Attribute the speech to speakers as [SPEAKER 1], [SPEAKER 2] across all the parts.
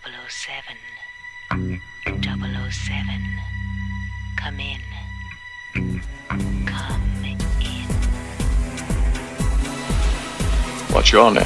[SPEAKER 1] 007. 007. Come in. Come in.
[SPEAKER 2] What's your name?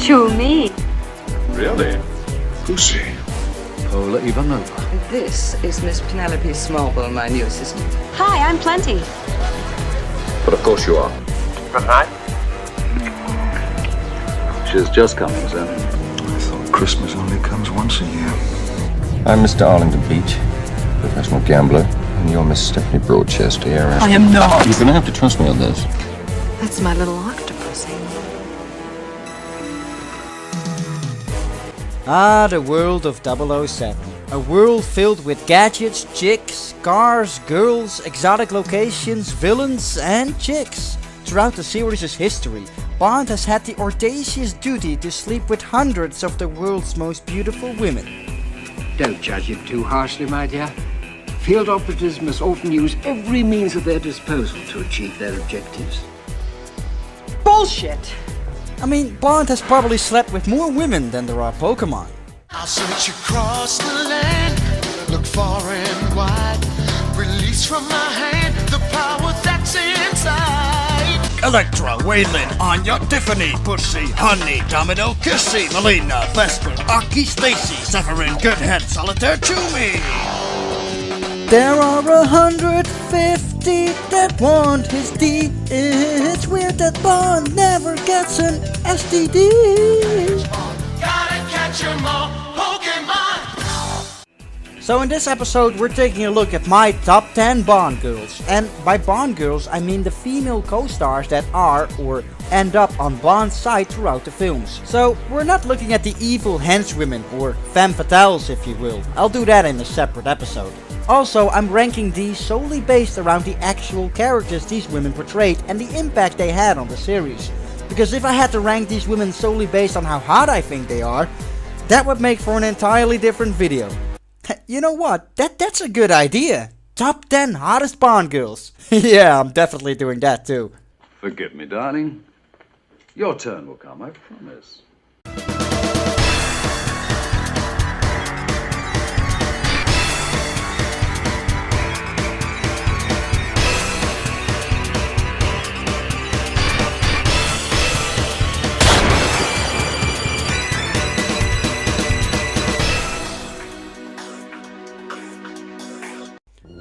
[SPEAKER 3] Chumi.
[SPEAKER 2] Really? Who's she?
[SPEAKER 4] Paula Ivanova.
[SPEAKER 5] This is Miss Penelope Smallbone, my new assistant.
[SPEAKER 3] Hi, I'm Plenty.
[SPEAKER 2] But of course you are.
[SPEAKER 6] Good night.
[SPEAKER 4] She's just coming, sir.
[SPEAKER 7] I thought Christmas only comes once a year.
[SPEAKER 8] I'm Mr. Arlington Beach, professional gambler, and you're Miss Stephanie Broadchester, heiress.
[SPEAKER 5] I am not.
[SPEAKER 8] You're gonna have to trust me on this.
[SPEAKER 3] That's my little octopus.
[SPEAKER 9] Ah, the world of 007. A world filled with gadgets, chicks, cars, girls, exotic locations, villains, and chicks. Throughout the series' history, Bond has had the audacious duty to sleep with hundreds of the world's most beautiful women.
[SPEAKER 10] Don't judge it too harshly, my dear. Field operatives must often use every means at their disposal to achieve their objectives.
[SPEAKER 5] Bullshit!
[SPEAKER 9] I mean, Bond has probably slept with more women than there are Pokemon.
[SPEAKER 11] I'll search across the land, look far and wide, release from my hand the power that's inside.
[SPEAKER 12] Electra, Waylon, Anya, Tiffany, Pussy, Honey, Domino, Kissy, Melina, Vesper, Aki, Stacy, Severin, Goodhead, Solitaire, Chumi.
[SPEAKER 9] There are 150 that want his D. It's weird that Bond never gets an STD.
[SPEAKER 11] Gotta catch 'em all, Pokemon.
[SPEAKER 9] So in this episode we're taking a look at my top 10 Bond girls. And by Bond girls I mean the female co-stars that are or end up on Bond's side throughout the films. So we're not looking at the evil henchwomen or femme fatales if you will. I'll do that in a separate episode. Also, I'm ranking these solely based around the actual characters these women portrayed and the impact they had on the series. Because if I had to rank these women solely based on how hot I think they are, that would make for an entirely different video. You know what? That's a good idea. Top 10 hottest Bond girls. Yeah, I'm definitely doing that too.
[SPEAKER 4] Forgive me, darling. Your turn will come, I promise.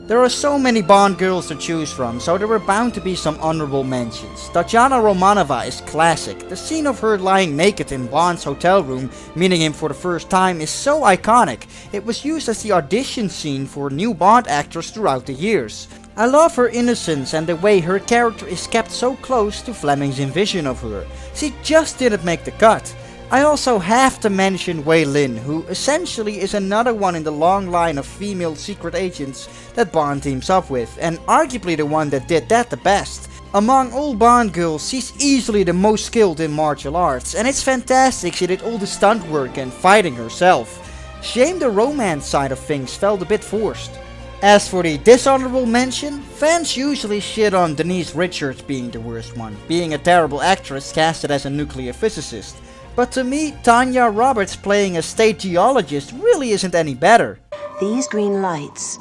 [SPEAKER 9] There are so many Bond girls to choose from, so there were bound to be some honorable mentions. Tatiana Romanova is classic. The scene of her lying naked in Bond's hotel room, meeting him for the first time, is so iconic. It was used as the audition scene for new Bond actors throughout the years. I love her innocence and the way her character is kept so close to Fleming's vision of her. She just didn't make the cut. I also have to mention Wei Lin, who essentially is another one in the long line of female secret agents that Bond teams up with, and arguably the one that did that the best. Among all Bond girls, she's easily the most skilled in martial arts, and it's fantastic she did all the stunt work and fighting herself. Shame the romance side of things felt a bit forced. As for the dishonorable mention, fans usually shit on Denise Richards being the worst one, being a terrible actress casted as a nuclear physicist. But to me, Tanya Roberts playing a state geologist really isn't any better.
[SPEAKER 13] These green lights,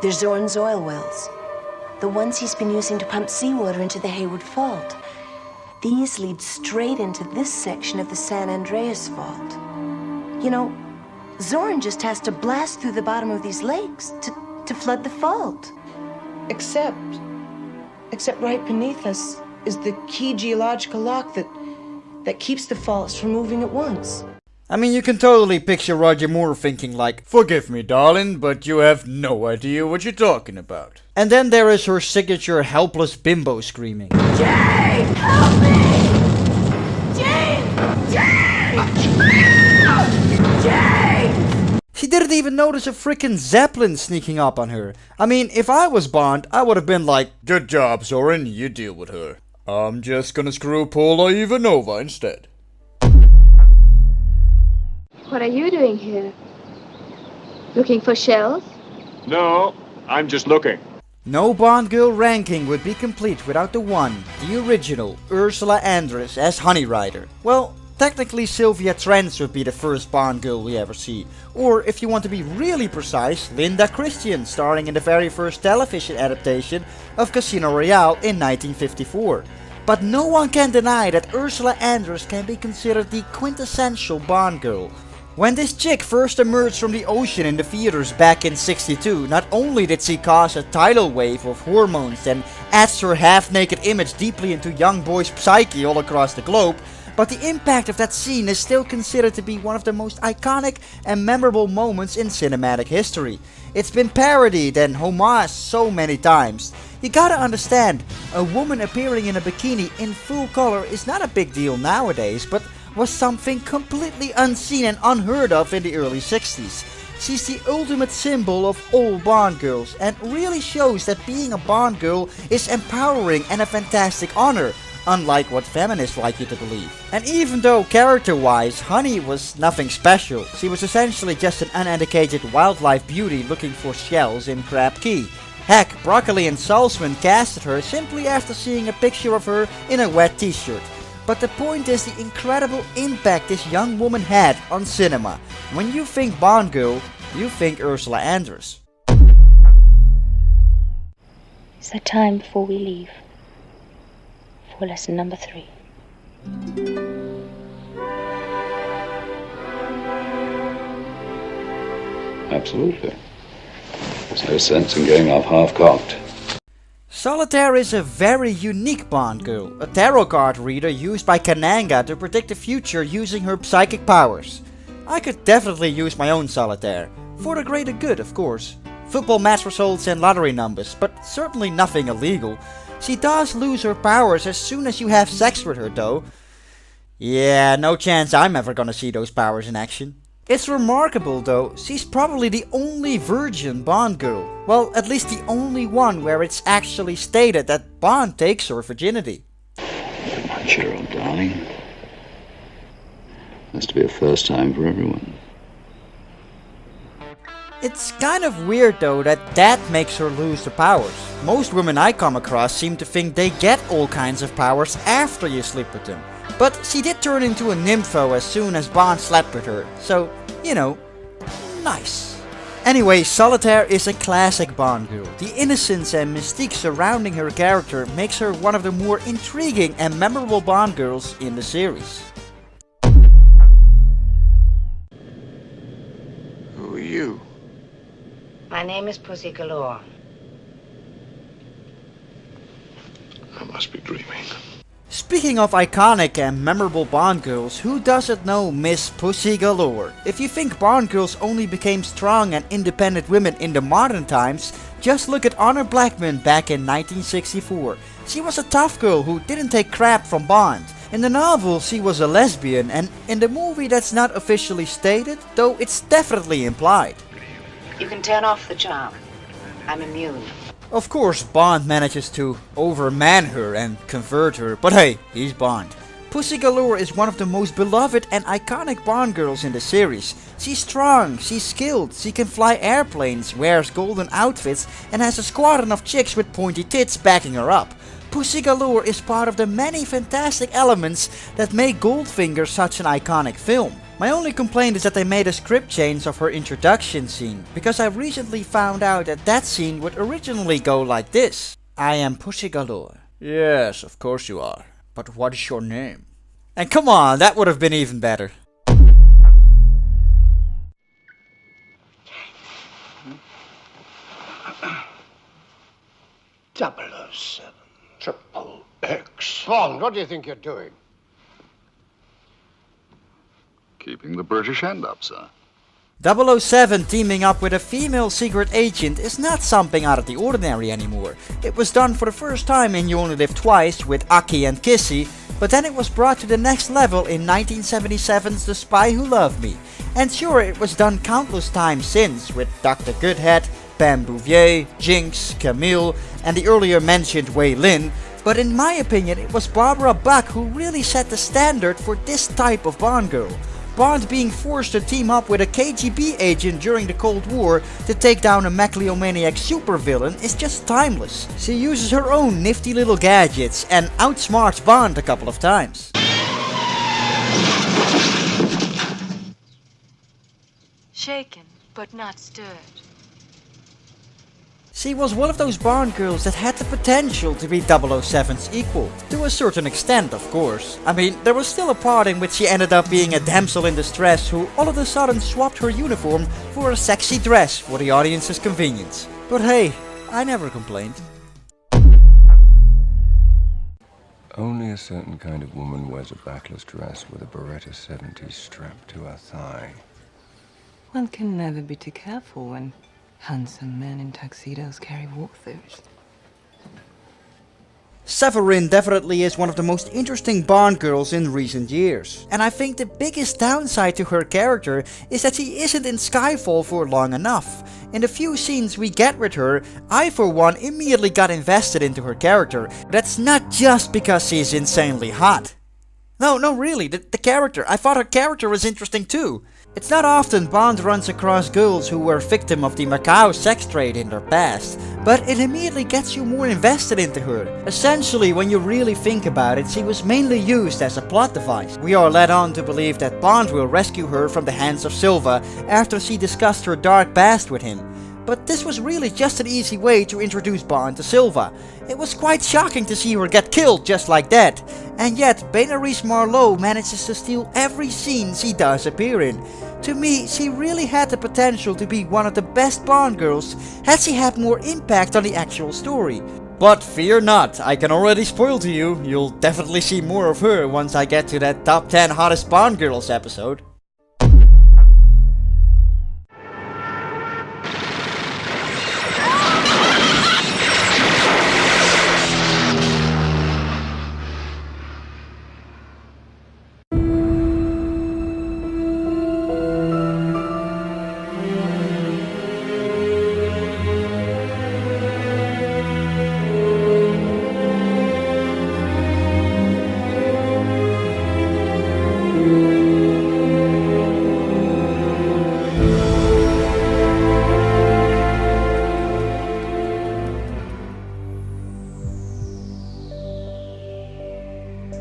[SPEAKER 13] they're Zorn's oil wells. The ones he's been using to pump seawater into the Hayward Fault. These lead straight into this section of the San Andreas Fault. You know, Zorn just has to blast through the bottom of these lakes to flood the fault.
[SPEAKER 5] Except right beneath us is the key geological lock that keeps the faults from moving at once.
[SPEAKER 9] I mean, you can totally picture Roger Moore thinking like, "Forgive me, darling, but you have no idea what you're talking about." And then there is her signature helpless bimbo screaming.
[SPEAKER 11] Jane, help me! Jane! Jane! Jane!
[SPEAKER 9] She didn't even notice a freaking Zeppelin sneaking up on her. I mean, if I was Bond, I would have been like, "Good job, Zorin, you deal with her. I'm just gonna screw Paula Ivanova instead."
[SPEAKER 3] What are you doing here? Looking for shells?
[SPEAKER 2] No, I'm just looking.
[SPEAKER 9] No Bond girl ranking would be complete without the one, the original, Ursula Andress as Honey Rider. Well, Technically, Sylvia Trent would be the first Bond girl we ever see. Or, if you want to be really precise, Linda Christian, starring in the very first television adaptation of Casino Royale in 1954. But no one can deny that Ursula Andress can be considered the quintessential Bond girl. When this chick first emerged from the ocean in the theaters back in '62, not only did she cause a tidal wave of hormones and etched her half-naked image deeply into young boys' psyche all across the globe, but the impact of that scene is still considered to be one of the most iconic and memorable moments in cinematic history. It's been parodied and homaged so many times. You gotta understand, a woman appearing in a bikini in full color is not a big deal nowadays, but was something completely unseen and unheard of in the early 60s. She's the ultimate symbol of all Bond girls and really shows that being a Bond girl is empowering and a fantastic honor, unlike what feminists like you to believe. And even though character-wise Honey was nothing special, she was essentially just an uneducated wildlife beauty looking for shells in Crab Key. Heck, Broccoli and Saltzman casted her simply after seeing a picture of her in a wet t-shirt. But the point is the incredible impact this young woman had on cinema. When you think Bond girl, you think Ursula Andress.
[SPEAKER 1] It's the time before we leave for lesson number 3.
[SPEAKER 4] Absolutely. There's no sense in going off half-cocked.
[SPEAKER 9] Solitaire is a very unique Bond girl, a tarot card reader used by Kananga to predict the future using her psychic powers. I could definitely use my own Solitaire, for the greater good of course. Football match results and lottery numbers, but certainly nothing illegal. She does lose her powers as soon as you have sex with her though. Yeah, no chance I'm ever gonna see those powers in action. It's remarkable though, she's probably the only virgin Bond girl. Well, at least the only one where it's actually stated that Bond takes her virginity.
[SPEAKER 4] Very much, old darling. Has to be a first time for everyone.
[SPEAKER 9] It's kind of weird though that makes her lose the powers. Most women I come across seem to think they get all kinds of powers after you sleep with them. But she did turn into a nympho as soon as Bond slept with her, so, you know, nice. Anyway, Solitaire is a classic Bond girl. The innocence and mystique surrounding her character makes her one of the more intriguing and memorable Bond girls in the series.
[SPEAKER 2] Who are you?
[SPEAKER 13] My name is Pussy Galore.
[SPEAKER 2] I must be dreaming.
[SPEAKER 9] Speaking of iconic and memorable Bond girls, who doesn't know Miss Pussy Galore? If you think Bond girls only became strong and independent women in the modern times, just look at Honor Blackman back in 1964. She was a tough girl who didn't take crap from Bond. In the novel she was a lesbian, and in the movie that's not officially stated, though it's definitely implied.
[SPEAKER 13] You can turn off the charm. I'm immune.
[SPEAKER 9] Of course, Bond manages to overman her and convert her, but hey, he's Bond. Pussy Galore is one of the most beloved and iconic Bond girls in the series. She's strong, she's skilled, she can fly airplanes, wears golden outfits, and has a squadron of chicks with pointy tits backing her up. Pussy Galore is part of the many fantastic elements that make Goldfinger such an iconic film. My only complaint is that they made a script change of her introduction scene, because I recently found out that scene would originally go like this. I am Pussy Galore. Yes, of course you are. But what is your name? And come on, that would have been even better.
[SPEAKER 6] 007. Triple X. Bond, what do you think you're doing?
[SPEAKER 4] Keeping the British end up, sir.
[SPEAKER 9] 007 teaming up with a female secret agent is not something out of the ordinary anymore. It was done for the first time in You Only Live Twice with Aki and Kissy, but then it was brought to the next level in 1977's The Spy Who Loved Me. And sure, it was done countless times since with Dr. Goodhead, Pam Bouvier, Jinx, Camille, and the earlier mentioned Wei Lin, but in my opinion it was Barbara Buck who really set the standard for this type of Bond girl. Bond being forced to team up with a KGB agent during the Cold War to take down a megalomaniac supervillain is just timeless. She uses her own nifty little gadgets and outsmarts Bond a couple of times.
[SPEAKER 14] shaken, but not stirred.
[SPEAKER 9] She was one of those Bond girls that had the potential to be 007's equal. To a certain extent, of course. I mean, there was still a part in which she ended up being a damsel in distress who all of a sudden swapped her uniform for a sexy dress for the audience's convenience. But hey, I never complained.
[SPEAKER 8] Only a certain kind of woman wears a backless dress with a Beretta 70 strapped to her thigh.
[SPEAKER 15] One can never be too careful when handsome men in tuxedos carry walkthroughs.
[SPEAKER 9] Severin definitely is one of the most interesting Bond girls in recent years. And I think the biggest downside to her character is that she isn't in Skyfall for long enough. In the few scenes we get with her, I for one immediately got invested into her character. That's not just because she's insanely hot. No, really, the character. I thought her character was interesting too. It's not often Bond runs across girls who were victim of the Macau sex trade in their past, but it immediately gets you more invested into her. Essentially, when you really think about it, she was mainly used as a plot device. We are led on to believe that Bond will rescue her from the hands of Silva after she discussed her dark past with him. But this was really just an easy way to introduce Bond to Silva. It was quite shocking to see her get killed just like that. And yet, Béatrice Marlowe manages to steal every scene she does appear in. To me, she really had the potential to be one of the best Bond girls had she had more impact on the actual story. But fear not, I can already spoil to you, you'll definitely see more of her once I get to that top 10 hottest Bond girls episode.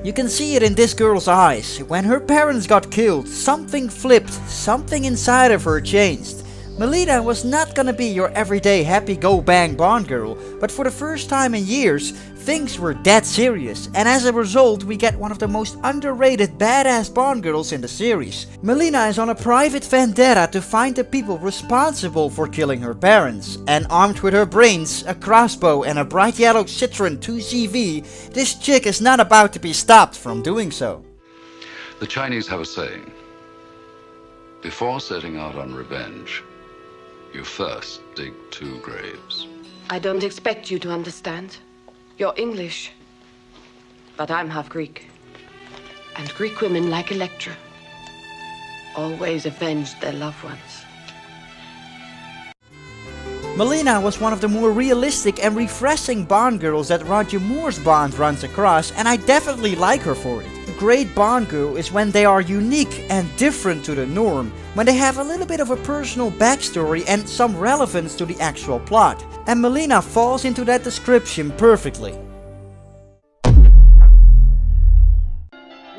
[SPEAKER 9] You can see it in this girl's eyes. When her parents got killed, something flipped, something inside of her changed. Melina was not gonna be your everyday happy-go-bang Bond girl, but for the first time in years, things were dead serious, and as a result we get one of the most underrated badass Bond girls in the series. Melina is on a private vendetta to find the people responsible for killing her parents, and armed with her brains, a crossbow and a bright yellow Citroen 2CV, this chick is not about to be stopped from doing so.
[SPEAKER 4] The Chinese have a saying, before setting out on revenge, you first dig 2 graves.
[SPEAKER 16] I don't expect you to understand. You're English, but I'm half Greek. And Greek women, like Electra, always avenged their loved ones.
[SPEAKER 9] Melina was one of the more realistic and refreshing Bond girls that Roger Moore's Bond runs across, and I definitely like her for it. A great Bond girl is when they are unique and different to the norm, when they have a little bit of a personal backstory and some relevance to the actual plot. And Melina falls into that description perfectly.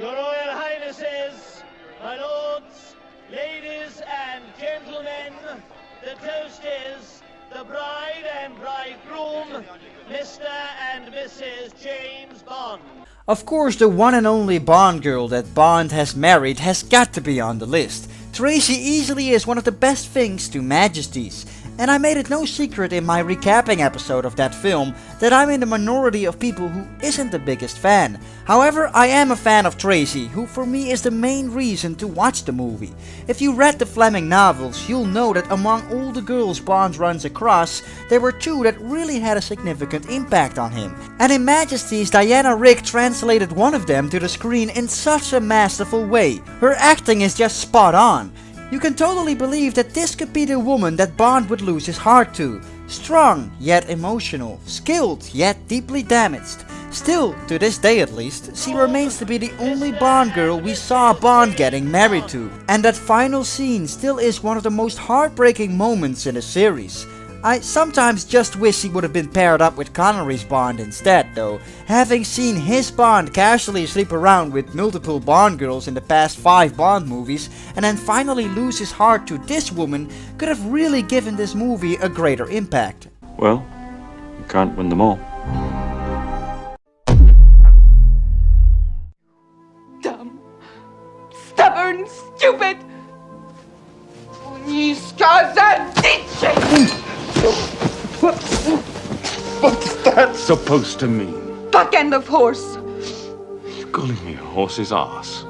[SPEAKER 17] Your Royal Highnesses, my lords, ladies and gentlemen, the toast is the bride and bridegroom, Mr. and Mrs. James Bond.
[SPEAKER 9] Of course, the one and only Bond girl that Bond has married has got to be on the list. Tracy easily is one of the best things to Majesty's. And I made it no secret in my recapping episode of that film that I'm in the minority of people who isn't the biggest fan. However, I am a fan of Tracy, who for me is the main reason to watch the movie. If you read the Fleming novels, you'll know that among all the girls Bond runs across, there were 2 that really had a significant impact on him. And in Majesty's, Diana Rigg translated one of them to the screen in such a masterful way. Her acting is just spot on. You can totally believe that this could be the woman that Bond would lose his heart to. Strong, yet emotional. Skilled, yet deeply damaged. Still, to this day at least, she remains to be the only Bond girl we saw Bond getting married to. And that final scene still is one of the most heartbreaking moments in the series. I sometimes just wish he would have been paired up with Connery's Bond instead though. Having seen his Bond casually sleep around with multiple Bond girls in the past 5 Bond movies and then finally lose his heart to this woman could have really given this movie a greater impact.
[SPEAKER 18] Well, you can't win them all.
[SPEAKER 19] Dumb, stubborn, stupid.
[SPEAKER 2] What's that supposed to mean?
[SPEAKER 19] Buck end of horse.
[SPEAKER 2] You're calling me a horse's ass.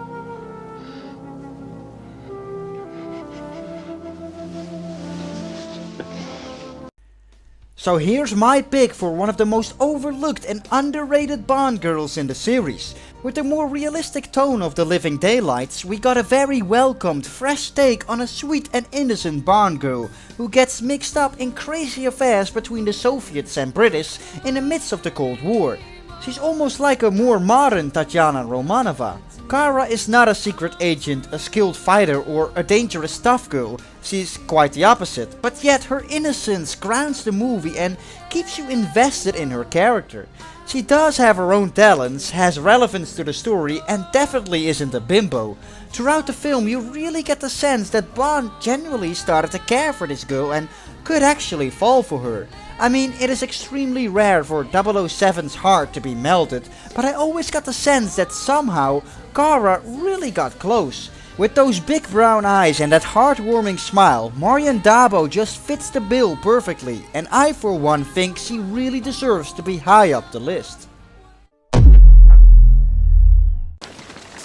[SPEAKER 9] So here's my pick for one of the most overlooked and underrated Bond girls in the series. With the more realistic tone of The Living Daylights, we got a very welcomed, fresh take on a sweet and innocent Bond girl who gets mixed up in crazy affairs between the Soviets and British in the midst of the Cold War. She's almost like a more modern Tatiana Romanova. Kara is not a secret agent, a skilled fighter or a dangerous tough girl. She's quite the opposite, but yet her innocence grounds the movie and keeps you invested in her character. She does have her own talents, has relevance to the story and definitely isn't a bimbo. Throughout the film you really get the sense that Bond genuinely started to care for this girl and could actually fall for her. I mean, it is extremely rare for 007's heart to be melted, but I always got the sense that somehow Kara really got close. With those big brown eyes and that heartwarming smile, Marion Dabo just fits the bill perfectly, and I for one think she really deserves to be high up the list.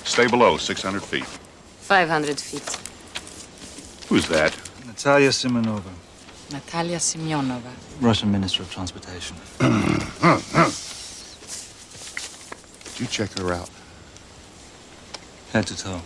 [SPEAKER 2] Stay below 600 feet.
[SPEAKER 15] 500 feet.
[SPEAKER 2] Who's that?
[SPEAKER 7] Natalia Simonova,
[SPEAKER 15] Natalia Semyonova.
[SPEAKER 7] Russian Minister of Transportation.
[SPEAKER 2] Did you check her out?
[SPEAKER 7] Head to toe.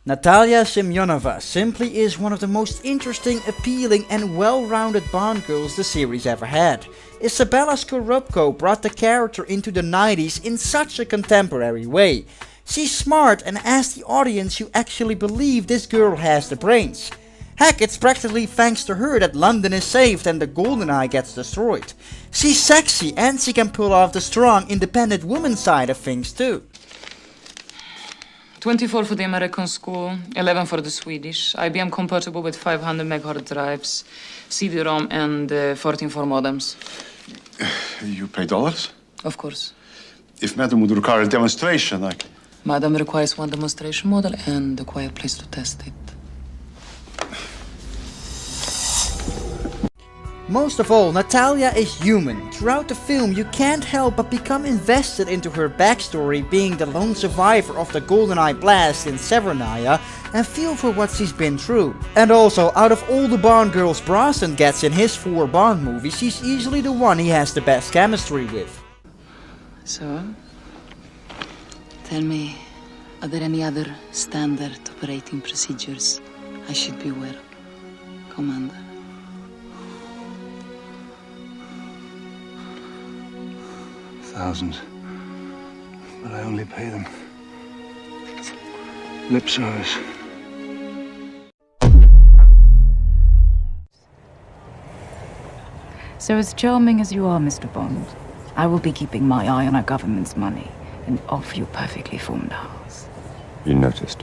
[SPEAKER 9] Natalia Semyonova simply is one of the most interesting, appealing and well-rounded Bond girls the series ever had. Isabella Scorupco brought the character into the 90s in such a contemporary way. She's smart and as the audience you actually believe this girl has the brains. Heck, it's practically thanks to her that London is saved and the GoldenEye gets destroyed. She's sexy and she can pull off the strong, independent woman side of things too.
[SPEAKER 15] 24 for the American school, 11 for the Swedish, IBM compatible with 500 meg hard drives, CD-ROM and 14 for modems.
[SPEAKER 2] You pay dollars?
[SPEAKER 15] Of course.
[SPEAKER 2] If Madam would require a demonstration,
[SPEAKER 15] Madam requires one demonstration model and a quiet place to test it.
[SPEAKER 9] Most of all, Natalia is human. Throughout the film you can't help but become invested into her backstory, being the lone survivor of the GoldenEye blast in Severnaya, and feel for what she's been through. And also, out of all the Bond girls Brosnan gets in his 4 Bond movies, she's easily the one he has the best chemistry with.
[SPEAKER 15] So, tell me, are there any other standard operating procedures I should be aware of, Commander?
[SPEAKER 7] Thousands. But I only pay them lip service.
[SPEAKER 20] So as charming as you are, Mr. Bond, I will be keeping my eye on our government's money and off your perfectly formed house.
[SPEAKER 8] You noticed.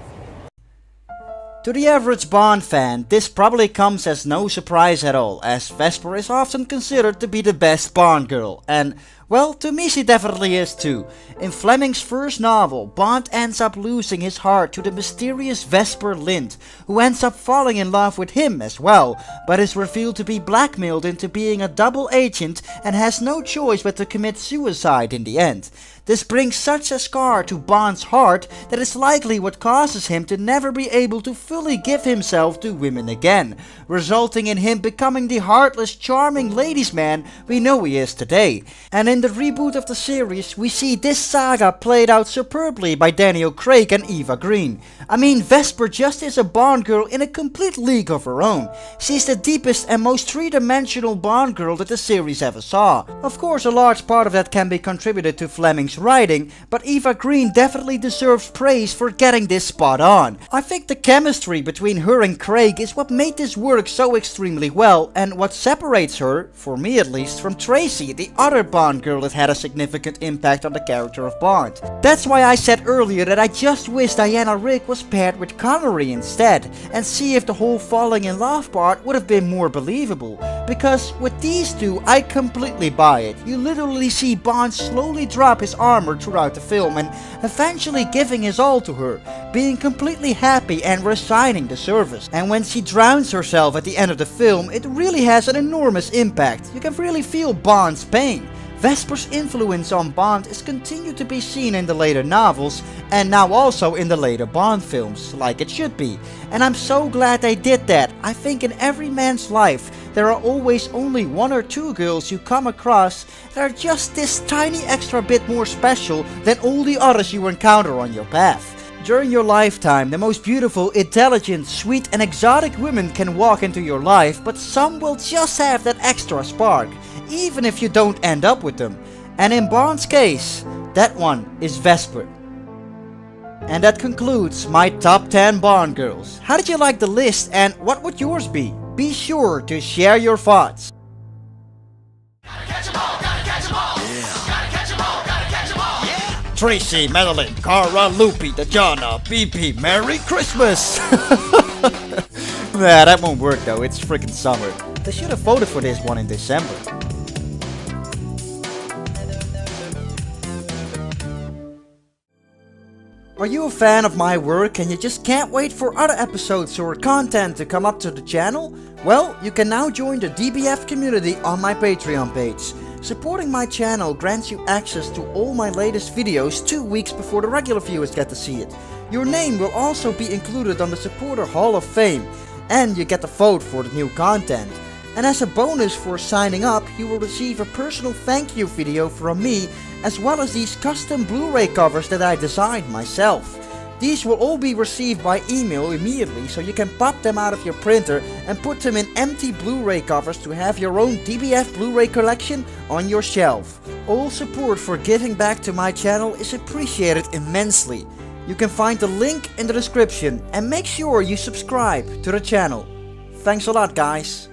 [SPEAKER 9] To the average Bond fan, this probably comes as no surprise at all, as Vesper is often considered to be the best Bond girl, and, well, to me she definitely is too. In Fleming's first novel, Bond ends up losing his heart to the mysterious Vesper Lind, who ends up falling in love with him as well, but is revealed to be blackmailed into being a double agent and has no choice but to commit suicide in the end. This brings such a scar to Bond's heart that it's likely what causes him to never be able to fully give himself to women again, resulting in him becoming the heartless, charming ladies man we know he is today. And in the reboot of the series, we see this saga played out superbly by Daniel Craig and Eva Green. I mean, Vesper just is a Bond girl in a complete league of her own. She's the deepest and most three-dimensional Bond girl that the series ever saw. Of course, a large part of that can be contributed to Fleming's writing, but Eva Green definitely deserves praise for getting this spot on. I think the chemistry between her and Craig is what made this work so extremely well, and what separates her, for me at least, from Tracy, the other Bond girl that had a significant impact on the character of Bond. That's why I said earlier that I just wish Diana Rigg was paired with Connery instead, and see if the whole falling in love part would have been more believable. Because with these two, I completely buy it. You literally see Bond slowly drop his armor throughout the film and eventually giving his all to her, being completely happy and resigning the service. And when she drowns herself at the end of the film, it really has an enormous impact. You can really feel Bond's pain. Vesper's influence on Bond is continued to be seen in the later novels, and now also in the later Bond films, like it should be. And I'm so glad they did that. I think in every man's life, there are always only one or two girls you come across that are just this tiny extra bit more special than all the others you encounter on your path. During your lifetime, the most beautiful, intelligent, sweet and exotic women can walk into your life, but some will just have that extra spark, even if you don't end up with them. And in Bond's case, that one is Vesper. And that concludes my top 10 Bond girls. How did you like the list and what would yours be? Be sure to share your thoughts. Tracy, Madeline, Cara, Loopy, Dajana, BP, Merry Christmas! Nah, that won't work though, it's freaking summer. They should have voted for this one in December. Are you a fan of my work and you just can't wait for other episodes or content to come up to the channel? Well, you can now join the DBF community on my Patreon page. Supporting my channel grants you access to all my latest videos 2 weeks before the regular viewers get to see it. Your name will also be included on the Supporter Hall of Fame, and you get to vote for the new content. And as a bonus for signing up, you will receive a personal thank you video from me, as well as these custom Blu-ray covers that I designed myself. These will all be received by email immediately, so you can pop them out of your printer and put them in empty Blu-ray covers to have your own DBF Blu-ray collection on your shelf. All support for giving back to my channel is appreciated immensely. You can find the link in the description and make sure you subscribe to the channel. Thanks a lot, guys.